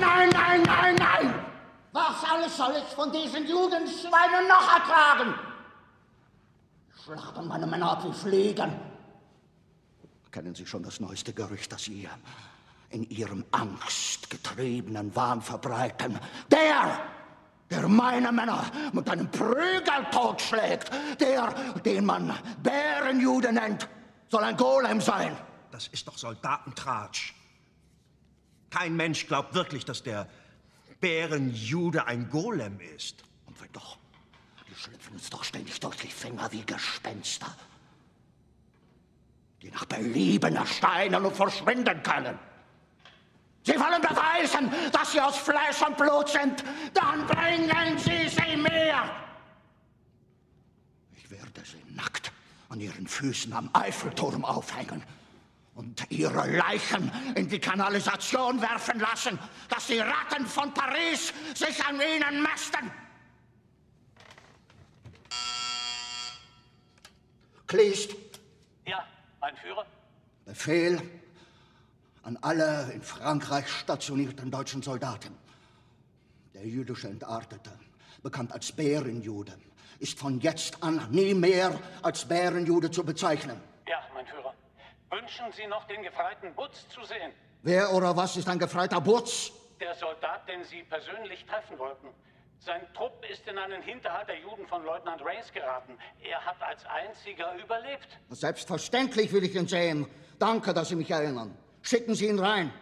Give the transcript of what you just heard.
Nein, nein, nein, nein, nein! Was alles soll ich von diesen Judenschweinen noch ertragen? Schlachten meine Männer ab wie Fliegen. Kennen Sie schon das neueste Gerücht, das Sie in Ihrem angstgetriebenen Wahn verbreiten? Der meine Männer mit einem Prügel totschlägt, den man Bärenjude nennt, soll ein Golem sein. Das ist doch Soldatentratsch. Kein Mensch glaubt wirklich, dass der Bärenjude ein Golem ist. Und wenn doch, die schlüpfen uns doch ständig durch die Finger wie Gespenster, die nach Belieben ersteinen und verschwinden können. Sie wollen beweisen, dass sie aus Fleisch und Blut sind. Dann bringen Sie mir. Ich werde sie nackt an ihren Füßen am Eiffelturm aufhängen und ihre Leichen in die Kanalisation werfen lassen, dass die Ratten von Paris sich an ihnen mästen. Kleist. Ja, mein Führer. Befehl an alle in Frankreich stationierten deutschen Soldaten. Der jüdische Entartete, bekannt als Bärenjude, ist von jetzt an nie mehr als Bärenjude zu bezeichnen. Ja, mein Führer. Wünschen Sie noch den Gefreiten Butz zu sehen? Wer oder was ist ein gefreiter Butz? Der Soldat, den Sie persönlich treffen wollten. Sein Trupp ist in einen Hinterhalt der Juden von Leutnant Race geraten. Er hat als einziger überlebt. Selbstverständlich will ich ihn sehen. Danke, dass Sie mich erinnern. Schicken Sie ihn rein.